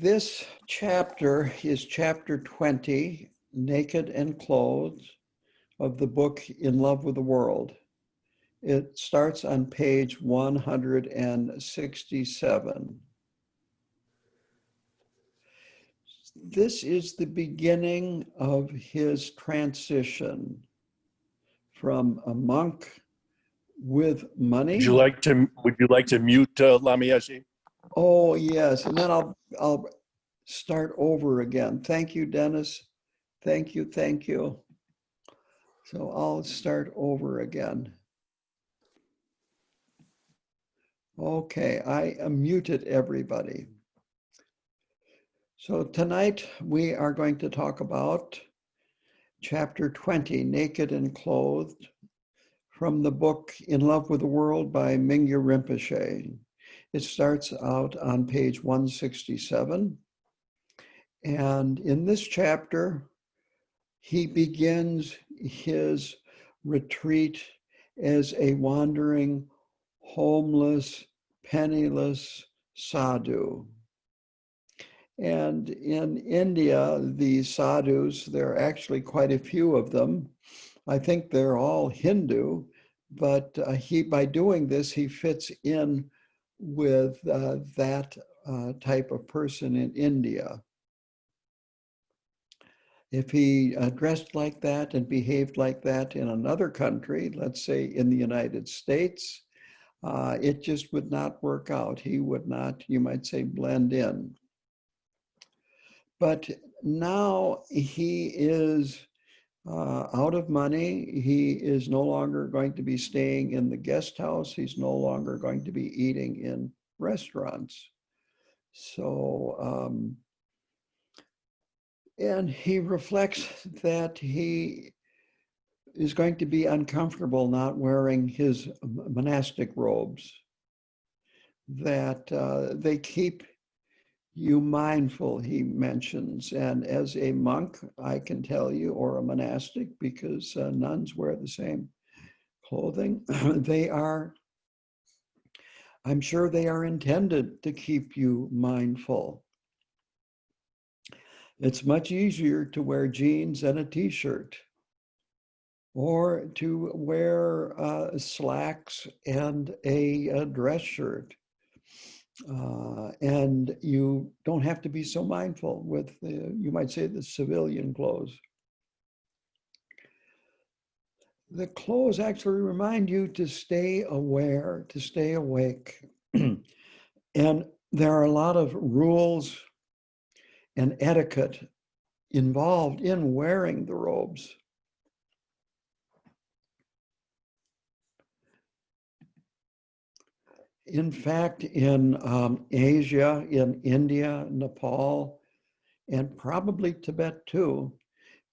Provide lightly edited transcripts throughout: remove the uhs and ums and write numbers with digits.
This chapter is chapter 20, Naked and Clothed, of the book In Love with the World. It starts on page 167. This is the beginning of his transition from a monk with money. Would you like to mute Lama Yeshe? Oh, yes. And then I'll start over again. Thank you, Dennis. Thank you. So I'll start over again. Okay, I muted everybody. So tonight we are going to talk about chapter 20, Naked and Clothed, from the book In Love with the World by Mingyur Rinpoche. It starts out on page 167. And in this chapter, he begins his retreat as a wandering, homeless, penniless sadhu. And in India, these sadhus, there are actually quite a few of them. I think they're all Hindu, but by doing this, he fits in with that type of person in India. If he dressed like that and behaved like that in another country, let's say in the United States, it just would not work out. He would not, you might say, blend in. But now he is out of money. He is no longer going to be staying in the guest house. He's no longer going to be eating in restaurants. So, and he reflects that he is going to be uncomfortable not wearing his monastic robes, that they keep you mindful, he mentions. And as a monk, I can tell you, or a monastic, because nuns wear the same clothing, I'm sure they are intended to keep you mindful. It's much easier to wear jeans and a t-shirt, or to wear slacks and a dress shirt. And you don't have to be so mindful with, you might say, the civilian clothes. The clothes actually remind you to stay aware, to stay awake. And there are a lot of rules and etiquette involved in wearing the robes. In fact, in Asia, in India, Nepal, and probably Tibet too,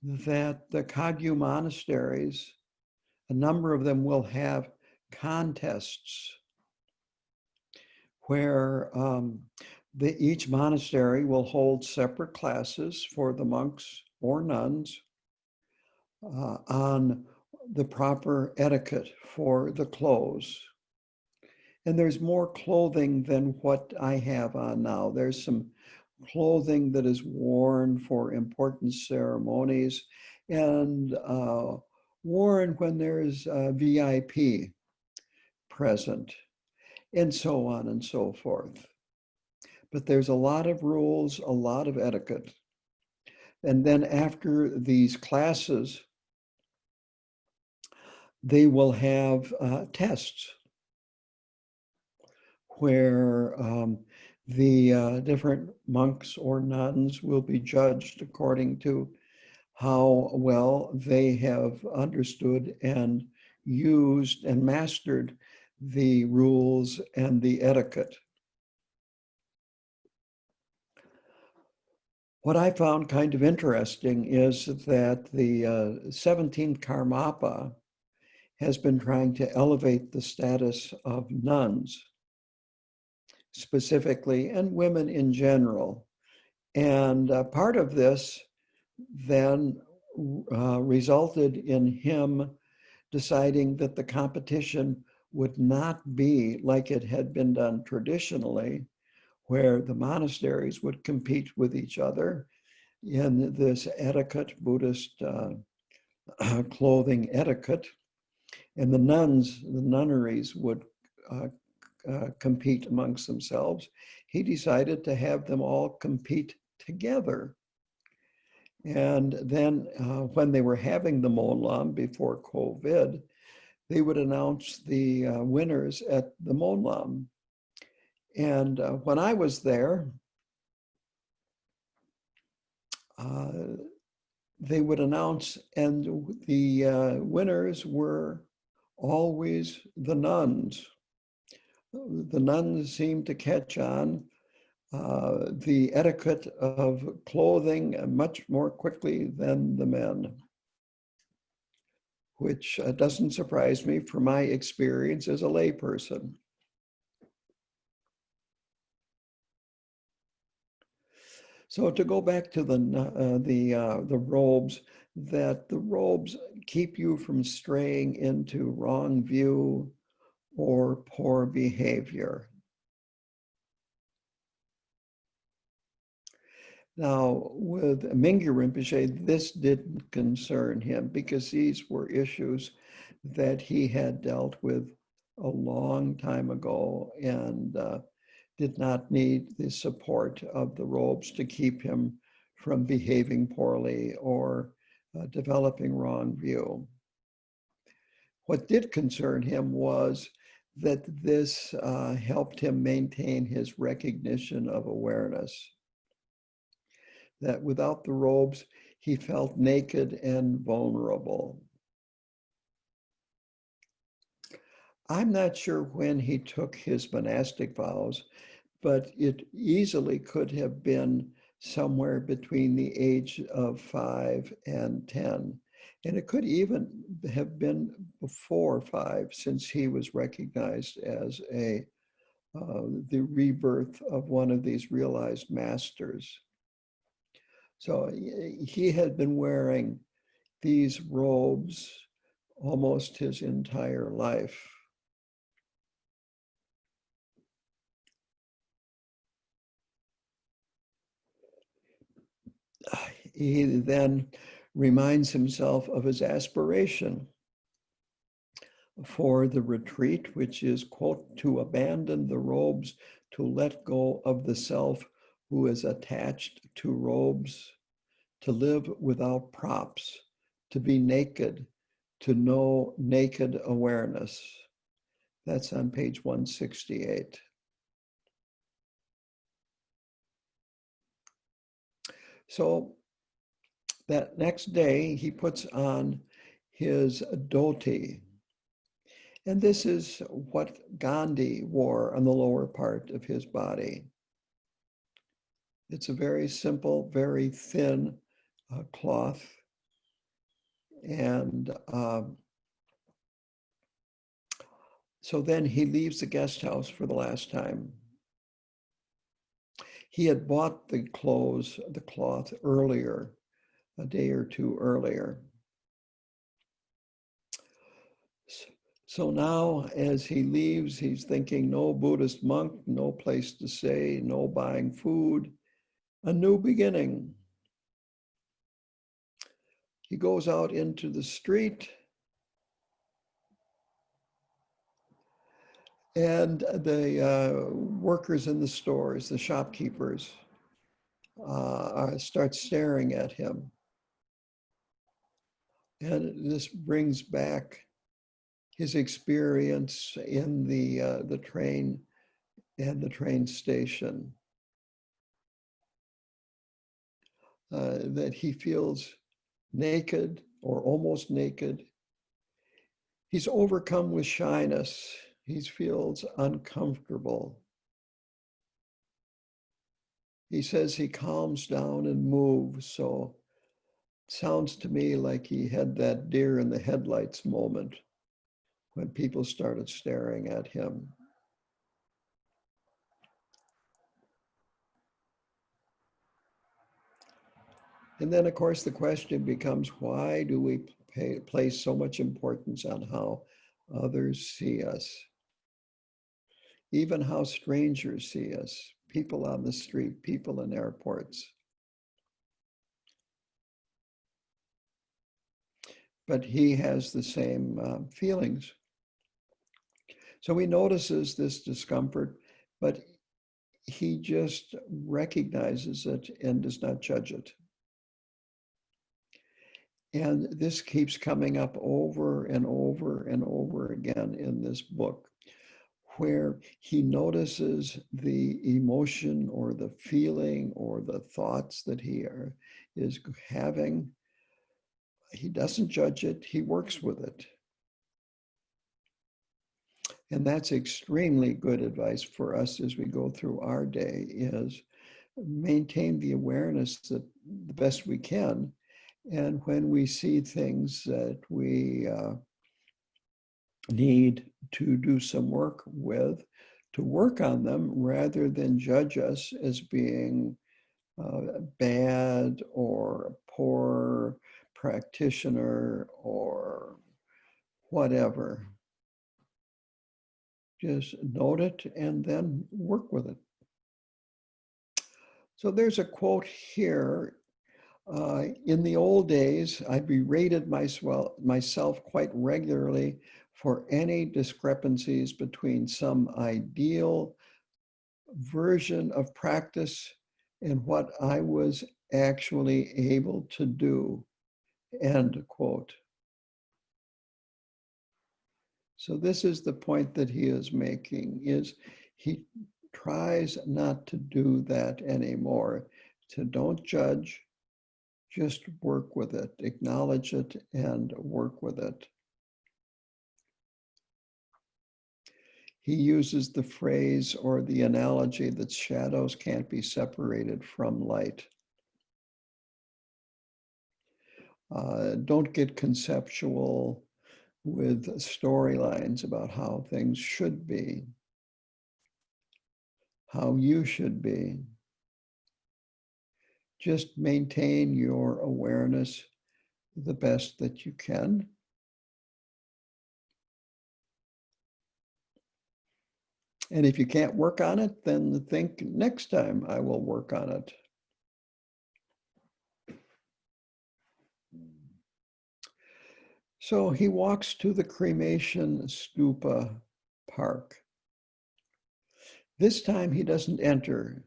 that the Kagyu monasteries, a number of them will have contests where each monastery will hold separate classes for the monks or nuns on the proper etiquette for the clothes. And there's more clothing than what I have on now. There's some clothing that is worn for important ceremonies and worn when there's a VIP present, and so on and so forth. But there's a lot of rules, a lot of etiquette. And then after these classes, they will have tests where the different monks or nuns will be judged according to how well they have understood and used and mastered the rules and the etiquette. What I found kind of interesting is that the 17th Karmapa has been trying to elevate the status of nuns specifically, and women in general. And part of this then resulted in him deciding that the competition would not be like it had been done traditionally, where the monasteries would compete with each other in this etiquette, Buddhist clothing etiquette. And the nuns, the nunneries would compete amongst themselves. He decided to have them all compete together. And then when they were having the Monlam before COVID, they would announce the winners at the Monlam. And when I was there, they would announce, and the winners were always the nuns. The nuns seemed to catch on the etiquette of clothing much more quickly than the men, which doesn't surprise me from my experience as a layperson. So to go back to the robes, that the robes keep you from straying into wrong view or poor behavior. Now, with Mingyur Rinpoche, this didn't concern him because these were issues that he had dealt with a long time ago and did not need the support of the robes to keep him from behaving poorly or developing wrong view. What did concern him was that this helped him maintain his recognition of awareness. That without the robes, he felt naked and vulnerable. I'm not sure when he took his monastic vows, but it easily could have been somewhere between the age of 5 and 10. And it could even have been before 5, since he was recognized as the rebirth of one of these realized masters. So he had been wearing these robes almost his entire life. He then reminds himself of his aspiration for the retreat, which is, quote, to abandon the robes, to let go of the self who is attached to robes, to live without props, to be naked, to know naked awareness. That's on page 168. So that next day, he puts on his dhoti. And this is what Gandhi wore on the lower part of his body. It's a very simple, very thin cloth. And so then he leaves the guest house for the last time. He had bought the cloth earlier, a day or two earlier. So now as he leaves, he's thinking, no Buddhist monk, no place to stay, no buying food, a new beginning. He goes out into the street, and the workers in the stores, the shopkeepers, start staring at him. And this brings back his experience in the train and the train station. That he feels naked or almost naked. He's overcome with shyness. He feels uncomfortable. He says he calms down and moves. So it sounds to me like he had that deer in the headlights moment when people started staring at him. And then, of course, the question becomes, why do we place so much importance on how others see us? Even how strangers see us. people on the street, people in airports. But he has the same feelings. So he notices this discomfort, but he just recognizes it and does not judge it. And this keeps coming up over and over and over again in this book, where he notices the emotion or the feeling or the thoughts that he is having. He doesn't judge it, he works with it. And that's extremely good advice for us as we go through our day, is maintain the awareness that the best we can. And when we see things that we need to do some work with, to work on them rather than judge us as being bad or a poor practitioner or whatever. Just note it and then work with it. So there's a quote here. In the old days, I berated myself quite regularly for any discrepancies between some ideal version of practice and what I was actually able to do, end quote. So this is the point that he is making, is he tries not to do that anymore. So don't judge, just work with it, acknowledge it and work with it. He uses the phrase or the analogy that shadows can't be separated from light. Don't get conceptual with storylines about how things should be, how you should be. Just maintain your awareness the best that you can. And if you can't work on it, then think next time I will work on it. So he walks to the cremation stupa park. This time he doesn't enter.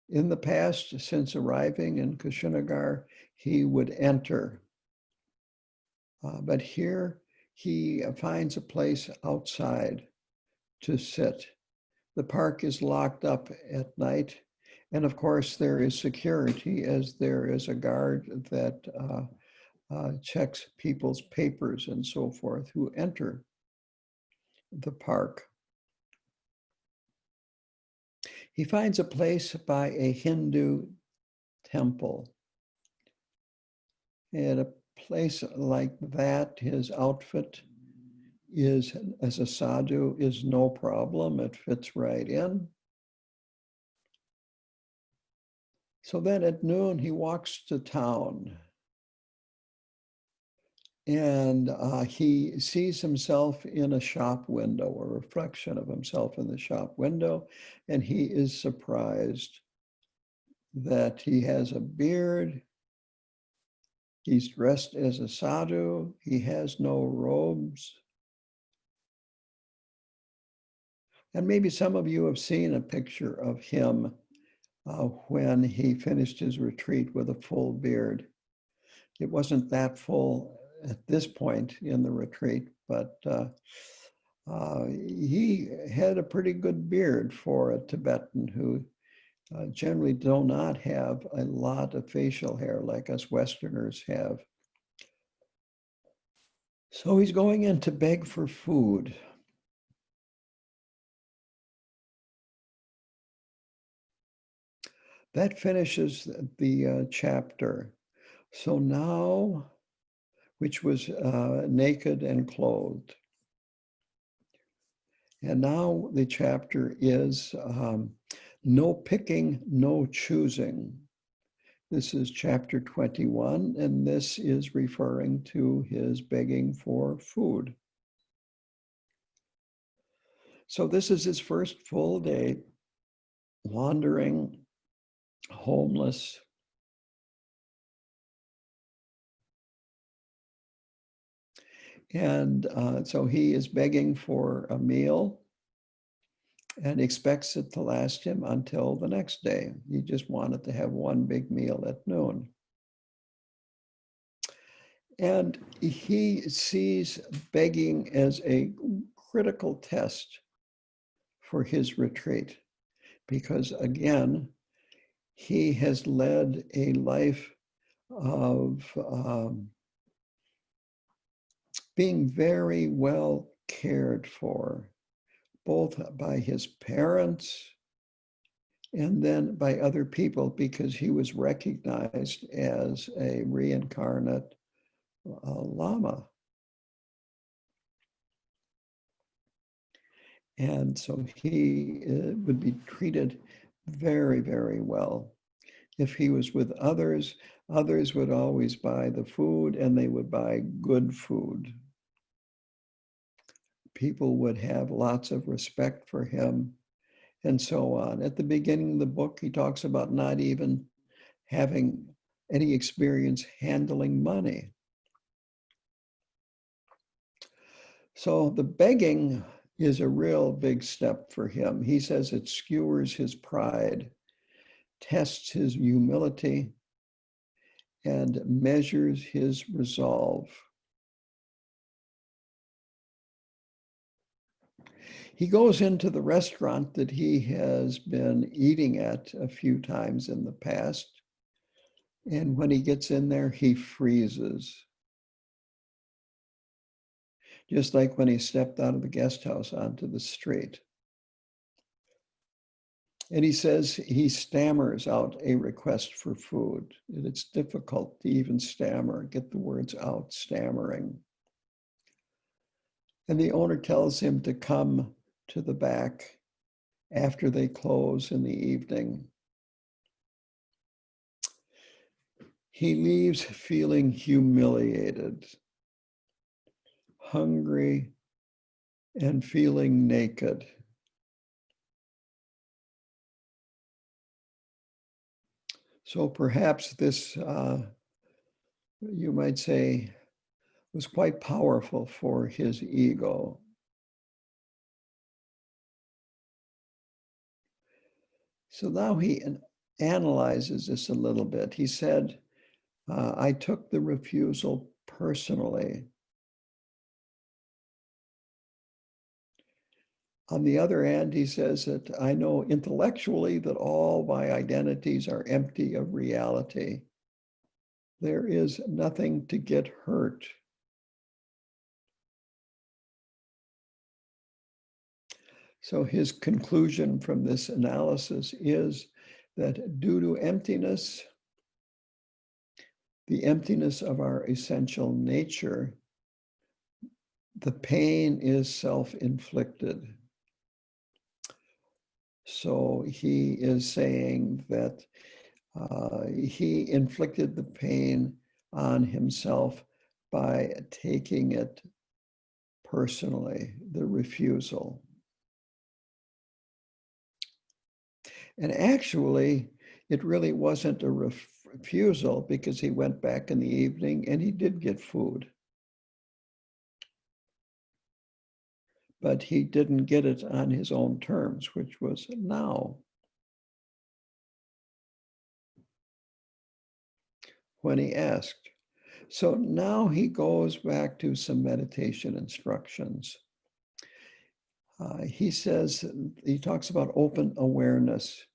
In the past, since arriving in Kushinagar, he would enter. But here he finds a place outside to sit. The park is locked up at night. And of course, there is security, as there is a guard that checks people's papers and so forth who enter the park. He finds a place by a Hindu temple. At a place like that, his outfit is, as a sadhu, is no problem. It fits right in. So then at noon, he walks to town. And he sees himself in a shop window, a reflection of himself in the shop window, and he is surprised that he has a beard. He's dressed as a sadhu. He has no robes. And maybe some of you have seen a picture of him when he finished his retreat with a full beard. It wasn't that full at this point in the retreat, but he had a pretty good beard for a Tibetan who generally do not have a lot of facial hair like us Westerners have. So he's going in to beg for food. That finishes the chapter. So now, which was naked and clothed. And now the chapter is no picking, no choosing. This is chapter 21, and this is referring to his begging for food. So this is his first full day wandering, homeless. And so he is begging for a meal and expects it to last him until the next day. He just wanted to have one big meal at noon. And he sees begging as a critical test for his retreat, because again, he has led a life of being very well cared for, both by his parents and then by other people, because he was recognized as a reincarnate Lama. And so he would be treated very, very well. If he was with others, others would always buy the food, and they would buy good food. People would have lots of respect for him, and so on. At the beginning of the book, he talks about not even having any experience handling money. So the begging is a real big step for him. He says it skewers his pride, tests his humility, and measures his resolve. He goes into the restaurant that he has been eating at a few times in the past, and when he gets in there, he freezes. Just like when he stepped out of the guest house onto the street. And he says he stammers out a request for food. And it's difficult to even stammer, get the words out, stammering. And the owner tells him to come to the back after they close in the evening. He leaves feeling humiliated, hungry, and feeling naked. So perhaps this, you might say, was quite powerful for his ego. So now he analyzes this a little bit. He said, I took the refusal personally. On the other hand, he says that I know intellectually that all my identities are empty of reality. There is nothing to get hurt. So his conclusion from this analysis is that due to emptiness, the emptiness of our essential nature, the pain is self-inflicted. So he is saying that he inflicted the pain on himself by taking it personally, the refusal. And actually, it really wasn't a refusal, because he went back in the evening and he did get food. But he didn't get it on his own terms, which was now. When he asked. So now he goes back to some meditation instructions. He says, he talks about open awareness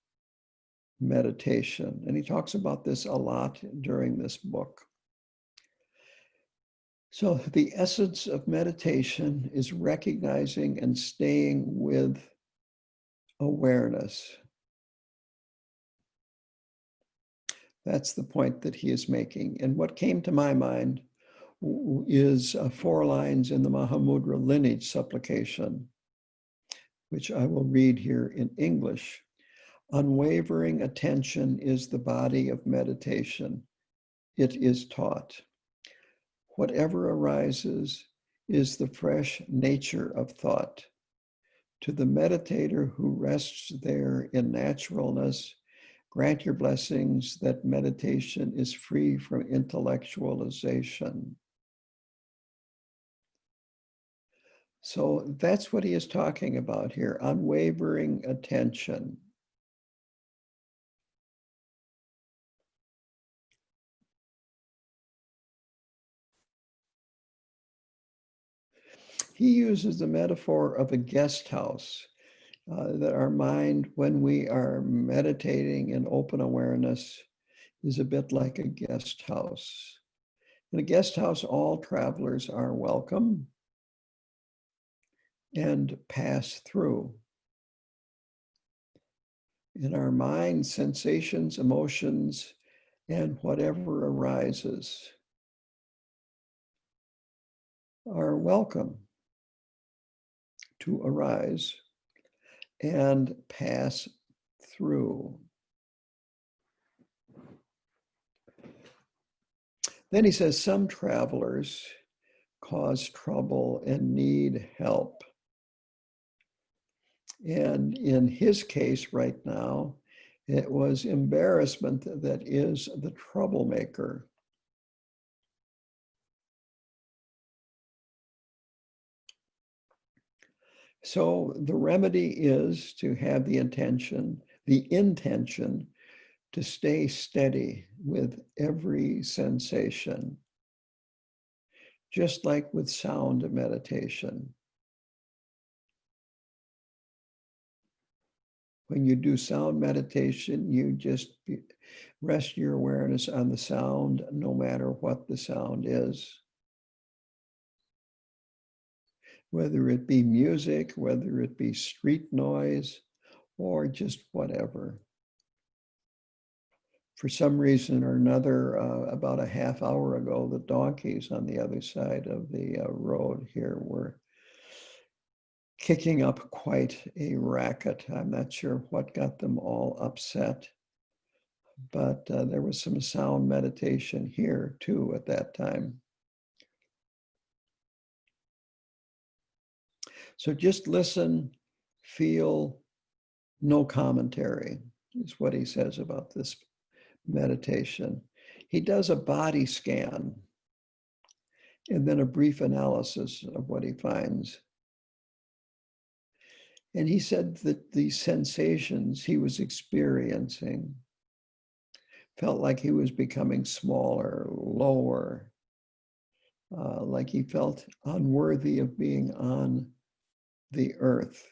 meditation, and he talks about this a lot during this book. So the essence of meditation is recognizing and staying with awareness. That's the point that he is making. And what came to my mind is 4 lines in the Mahamudra lineage supplication, which I will read here in English. Unwavering attention is the body of meditation. It is taught. Whatever arises is the fresh nature of thought. To the meditator who rests there in naturalness, grant your blessings that meditation is free from intellectualization. So that's what he is talking about here, unwavering attention. He uses the metaphor of a guest house, that our mind, when we are meditating in open awareness, is a bit like a guest house. In a guest house, all travelers are welcome and pass through. In our mind, sensations, emotions, and whatever arises are welcome to arise and pass through. Then he says, some travelers cause trouble and need help. And in his case right now, it was embarrassment that is the troublemaker. So the remedy is to have the intention to stay steady with every sensation, just like with sound meditation. When you do sound meditation, you just rest your awareness on the sound, no matter what the sound is. Whether it be music, whether it be street noise, or just whatever. For some reason or another, about a half hour ago, the donkeys on the other side of the road here were kicking up quite a racket. I'm not sure what got them all upset, but there was some sound meditation here too at that time. So just listen, feel, no commentary is what he says about this meditation. He does a body scan and then a brief analysis of what he finds. And he said that the sensations he was experiencing felt like he was becoming smaller, lower, like he felt unworthy of being on the earth.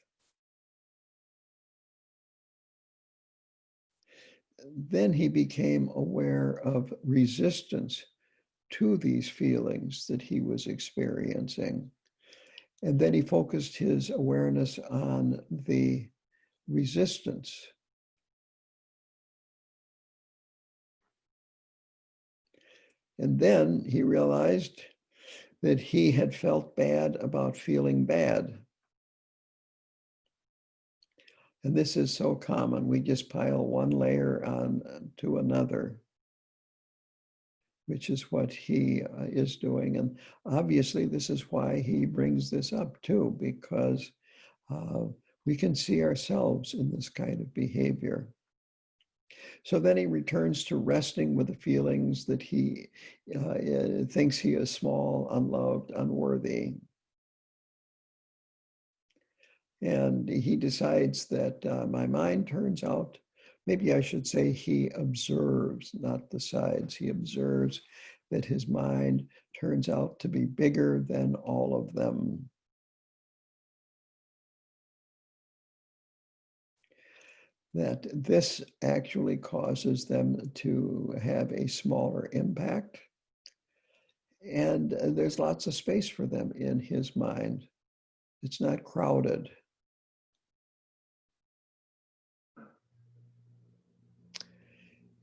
Then he became aware of resistance to these feelings that he was experiencing. And then he focused his awareness on the resistance. And then he realized that he had felt bad about feeling bad. And this is so common. We just pile one layer on to another, which is what he is doing. And obviously, this is why he brings this up too, because we can see ourselves in this kind of behavior. So then he returns to resting with the feelings that he thinks he is small, unloved, unworthy. And he decides that my mind turns out, maybe I should say he observes, not decides, he observes that his mind turns out to be bigger than all of them. That this actually causes them to have a smaller impact. And there's lots of space for them in his mind. It's not crowded.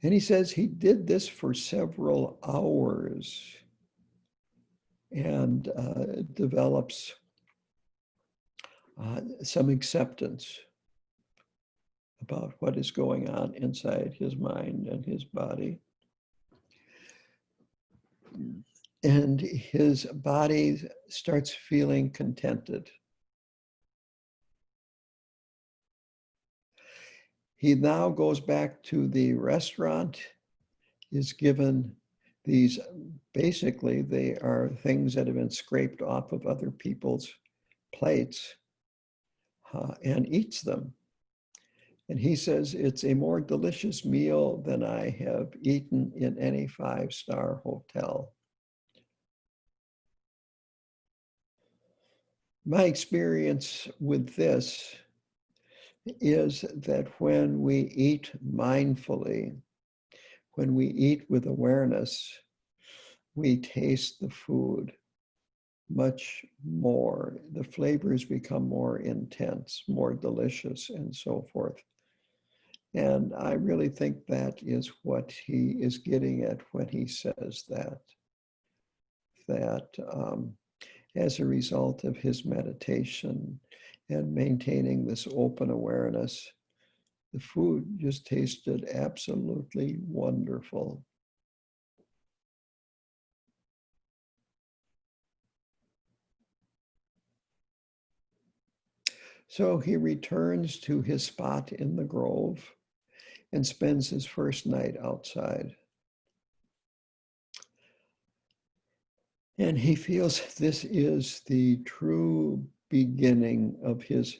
And he says he did this for several hours and develops some acceptance about what is going on inside his mind and his body. And his body starts feeling contented. He now goes back to the restaurant, is given these, basically they are things that have been scraped off of other people's plates, and eats them. And he says, it's a more delicious meal than I have eaten in any five-star hotel. My experience with this is that when we eat mindfully, when we eat with awareness, we taste the food much more. The flavors become more intense, more delicious, and so forth. And I really think that is what he is getting at when he says that as a result of his meditation and maintaining this open awareness, the food just tasted absolutely wonderful. So he returns to his spot in the grove and spends his first night outside. And he feels this is the true beginning of his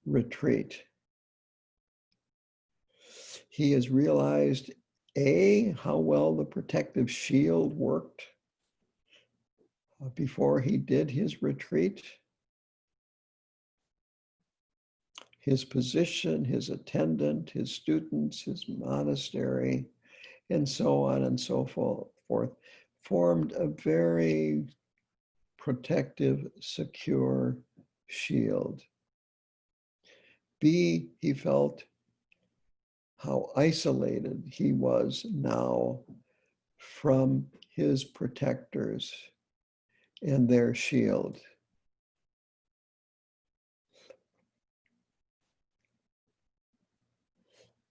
retreat. He has realized, A, how well the protective shield worked before he did his retreat, his position, his attendant, his students, his monastery, and so on and so forth, formed a very protective, secure shield. B, he felt how isolated he was now from his protectors and their shield.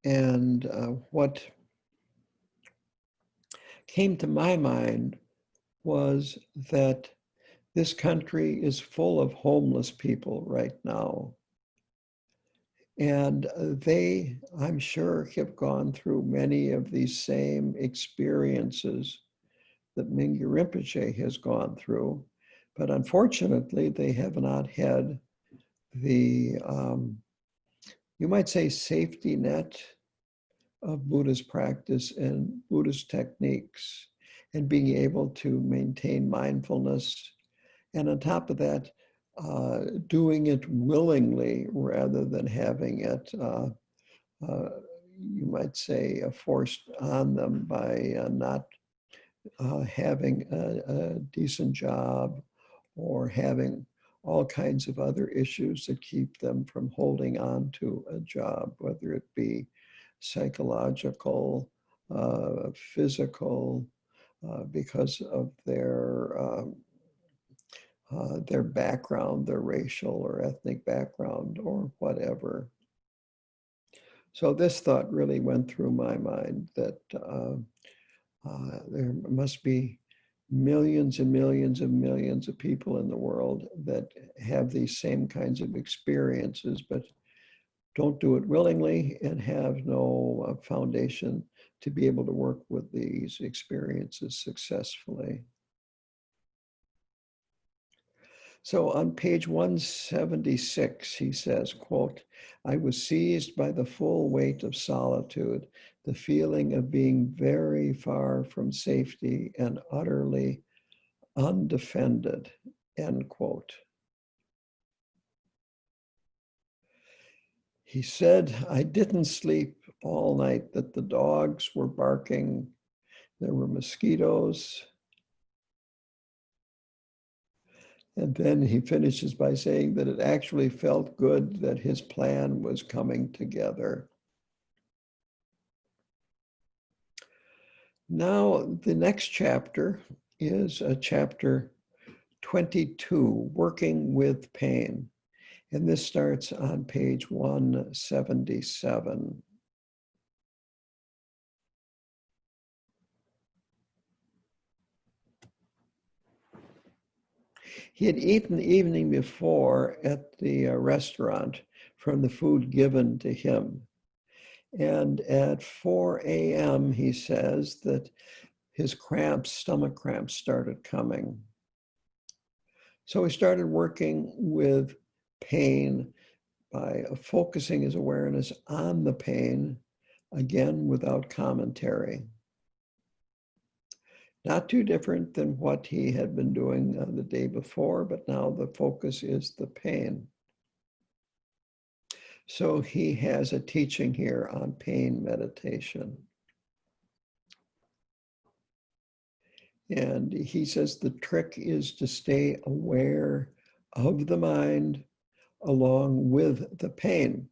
And what came to my mind was that this country is full of homeless people right now. And they, I'm sure, have gone through many of these same experiences that Mingyur Rinpoche has gone through. But unfortunately, they have not had the, you might say, safety net of Buddhist practice and Buddhist techniques, and being able to maintain mindfulness. And on top of that, doing it willingly rather than having it, you might say, forced on them by not having a decent job or having all kinds of other issues that keep them from holding on to a job, whether it be psychological, physical, because of their background, their racial or ethnic background, or whatever. So this thought really went through my mind that there must be millions and millions and millions of people in the world that have these same kinds of experiences, but don't do it willingly and have no foundation to be able to work with these experiences successfully. So on page 176, he says, quote, I was seized by the full weight of solitude, the feeling of being very far from safety and utterly undefended, end quote. He said, I didn't sleep all night, that the dogs were barking, there were mosquitoes. And then he finishes by saying that it actually felt good that his plan was coming together. Now, the next chapter is chapter 22, Working with Pain. And this starts on page 177. He had eaten the evening before at the restaurant from the food given to him. And at 4 a.m., he says that his cramps, stomach cramps, started coming. So he started working with pain by focusing his awareness on the pain, again, without commentary. Not too different than what he had been doing the day before, but now the focus is the pain. So he has a teaching here on pain meditation. And he says the trick is to stay aware of the mind along with the pain.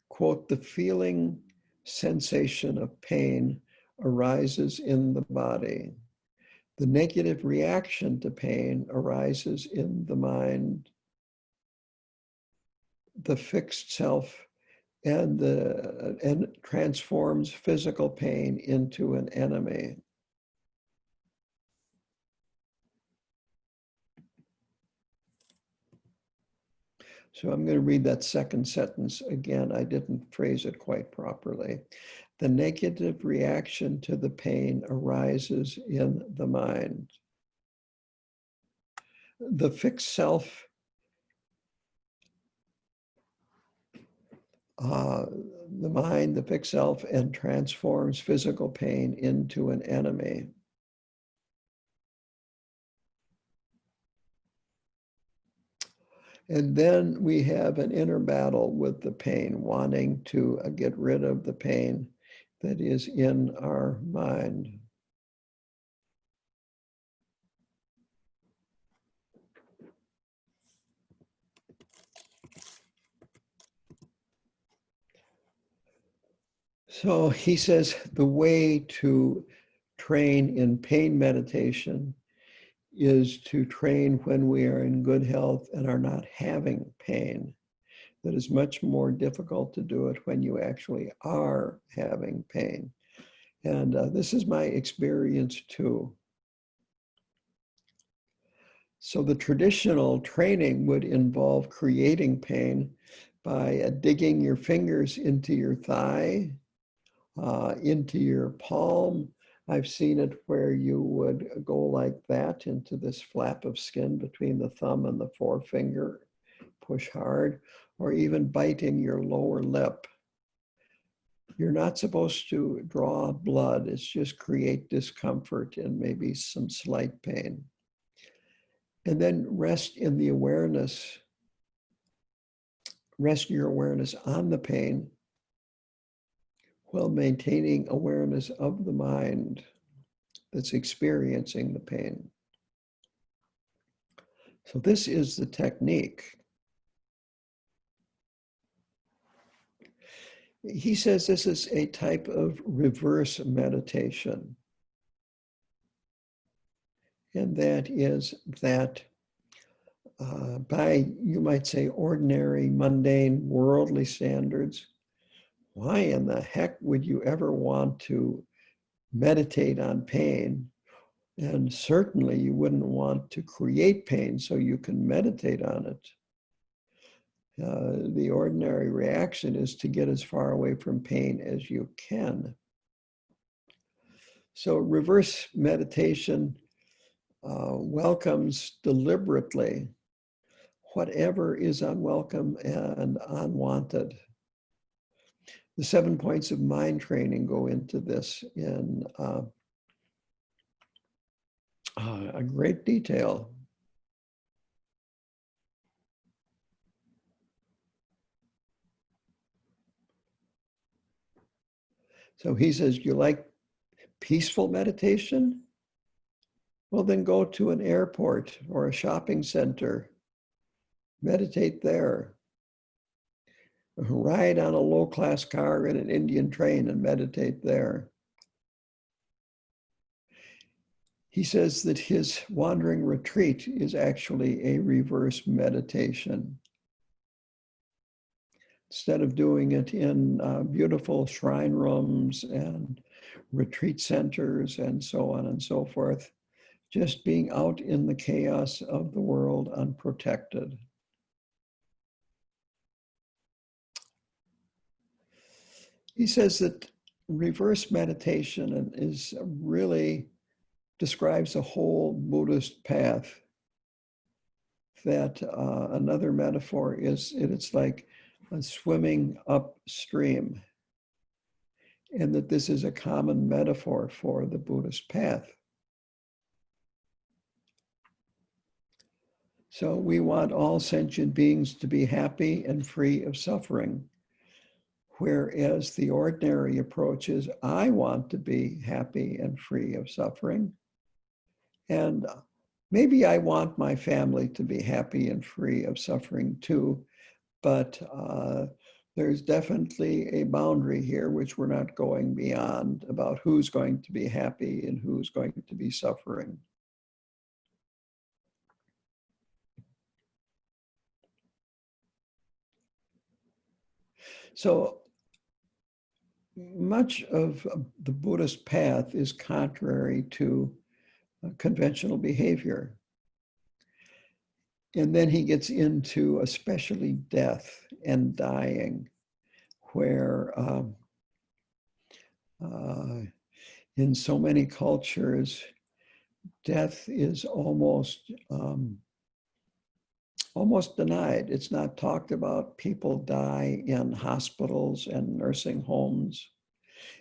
Quote, the feeling sensation of pain arises in the body. The negative reaction to pain arises in the mind. The fixed self and transforms physical pain into an enemy. So I'm going to read that second sentence again. I didn't phrase it quite properly. The negative reaction to the pain arises in the mind. The fixed self, the mind, the fixed self, and transforms physical pain into an enemy. And then we have an inner battle with the pain, wanting to get rid of the pain that is in our mind. So he says the way to train in pain meditation is to train when we are in good health and are not having pain. That is much more difficult to do it when you actually are having pain. And this is my experience too. So the traditional training would involve creating pain by digging your fingers into your thigh, into your palm. I've seen it where you would go like that into this flap of skin between the thumb and the forefinger, push hard, or even biting your lower lip. You're not supposed to draw blood. It's just create discomfort and maybe some slight pain. And then rest in the awareness, rest your awareness on the pain while maintaining awareness of the mind that's experiencing the pain. So this is the technique. He says this is a type of reverse meditation. And that is that by, you might say, ordinary, mundane, worldly standards, why in the heck would you ever want to meditate on pain? And certainly you wouldn't want to create pain so you can meditate on it. The ordinary reaction is to get as far away from pain as you can. So reverse meditation welcomes deliberately whatever is unwelcome and unwanted. The 7 points of mind training go into this in a great detail. So he says, you like peaceful meditation? Well, then go to an airport or a shopping center. Meditate there. Ride on a low-class car in an Indian train and meditate there. He says that his wandering retreat is actually a reverse meditation. Instead of doing it in beautiful shrine rooms and retreat centers and so on and so forth, just being out in the chaos of the world unprotected. He says that reverse meditation is really describes a whole Buddhist path. That another metaphor is it's like swimming upstream, and that this is a common metaphor for the Buddhist path. So we want all sentient beings to be happy and free of suffering, whereas the ordinary approach is, I want to be happy and free of suffering, and maybe I want my family to be happy and free of suffering too, but there's definitely a boundary here which we're not going beyond about who's going to be happy and who's going to be suffering. So much of the Buddhist path is contrary to conventional behavior. And then he gets into especially death and dying, where in so many cultures, death is almost denied. It's not talked about. People die in hospitals and nursing homes.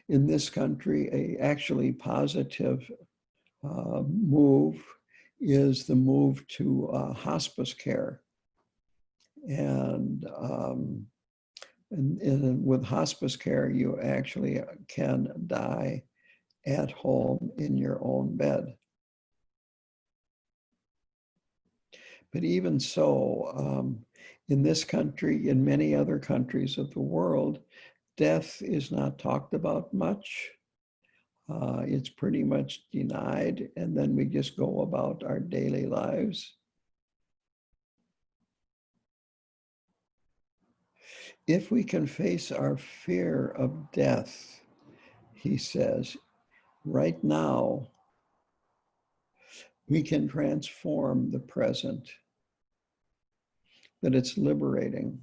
In this country, a actually positive move is the move to hospice care. And with hospice care, you actually can die at home in your own bed. But even so, in this country, in many other countries of the world, death is not talked about much. It's pretty much denied, and then we just go about our daily lives. If we can face our fear of death, he says, right now, we can transform the present, that it's liberating.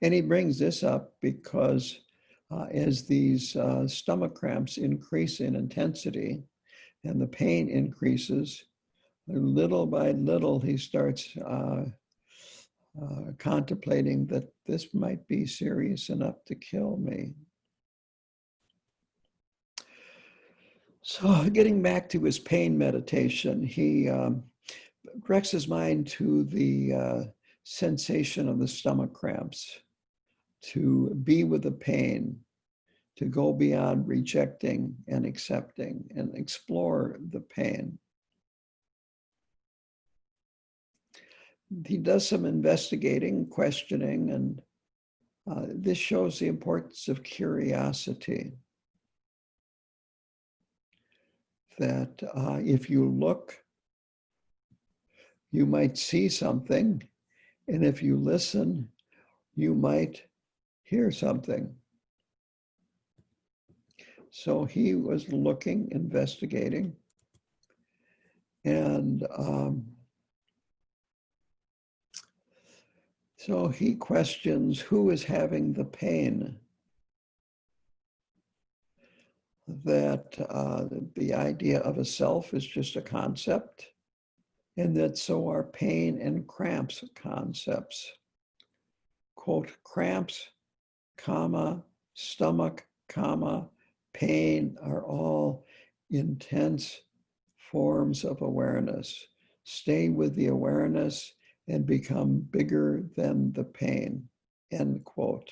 And he brings this up because as these stomach cramps increase in intensity and the pain increases, little by little, he starts contemplating that this might be serious enough to kill me. So getting back to his pain meditation, he directs his mind to the sensation of the stomach cramps, to be with the pain, to go beyond rejecting and accepting and explore the pain. He does some investigating, questioning, and this shows the importance of curiosity. That if you look, you might see something, and if you listen, you might hear something. So he was looking, investigating, and so he questions who is having the pain. That the idea of a self is just a concept, and that so are pain and cramps concepts. Quote, cramps, comma, stomach, comma, pain are all intense forms of awareness. Stay with the awareness and become bigger than the pain, end quote.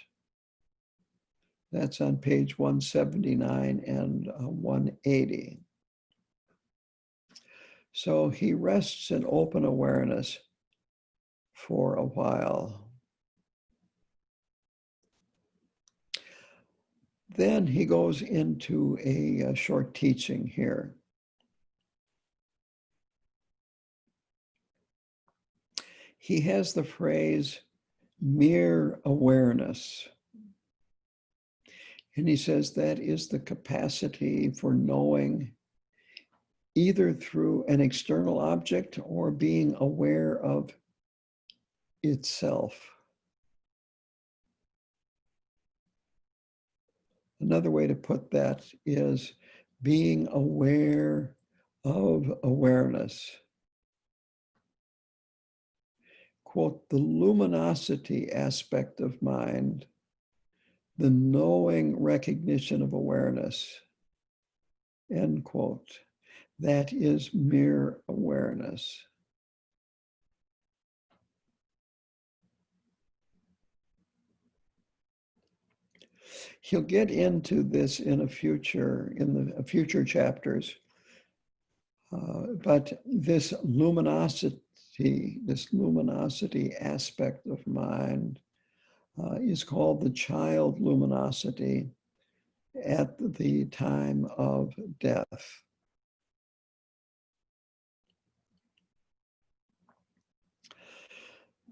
That's on page 179 and 180. So he rests in open awareness for a while. Then he goes into a short teaching here. He has the phrase mere awareness. And he says that is the capacity for knowing either through an external object or being aware of itself. Another way to put that is being aware of awareness. Quote, the luminosity aspect of mind, the knowing recognition of awareness, end quote. That is mere awareness. He'll get into this in the future chapters, but this luminosity aspect of mind is called the child luminosity at the time of death.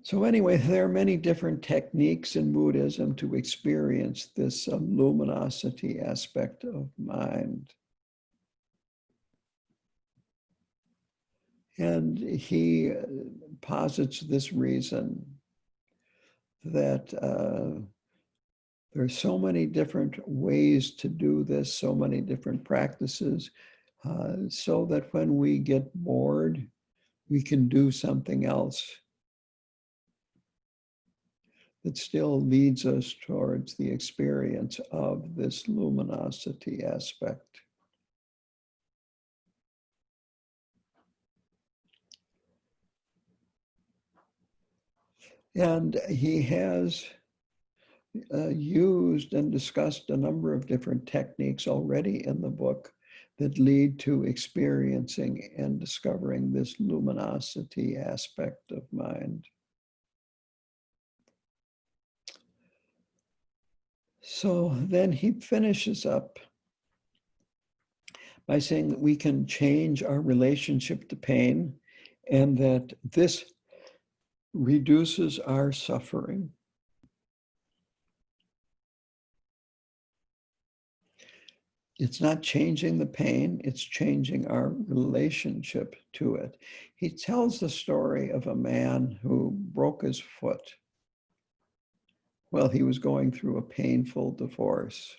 So anyway, there are many different techniques in Buddhism to experience this luminosity aspect of mind. And he posits this reason that there are so many different ways to do this, so many different practices, so that when we get bored, we can do something else that still leads us towards the experience of this luminosity aspect. And he has used and discussed a number of different techniques already in the book that lead to experiencing and discovering this luminosity aspect of mind. So then he finishes up by saying that we can change our relationship to pain and that this reduces our suffering. It's not changing the pain, it's changing our relationship to it. He tells the story of a man who broke his foot while he was going through a painful divorce.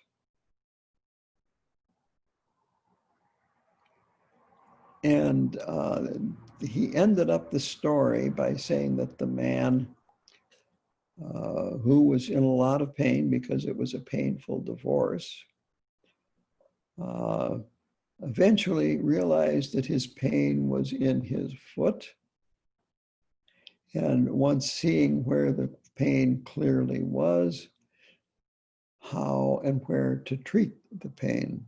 And he ended up the story by saying that the man who was in a lot of pain because it was a painful divorce, eventually realized that his pain was in his foot. And once seeing where the pain clearly was, how and where to treat the pain.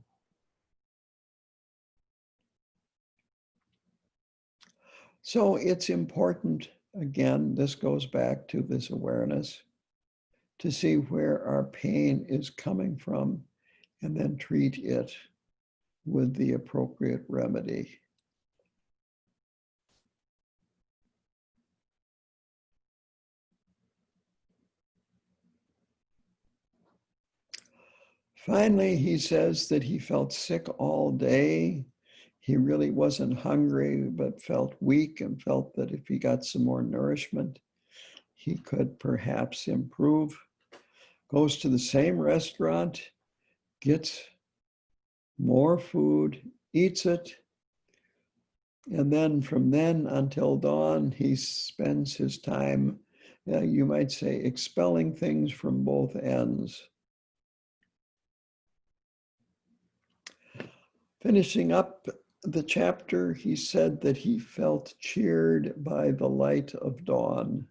So it's important, again, this goes back to this awareness, to see where our pain is coming from and then treat it with the appropriate remedy. Finally, he says that he felt sick all day. He really wasn't hungry, but felt weak and felt that if he got some more nourishment, he could perhaps improve. Goes to the same restaurant, gets more food, eats it, and then from then until dawn, he spends his time, you might say, expelling things from both ends. Finishing up the chapter, he said that he felt cheered by the light of dawn.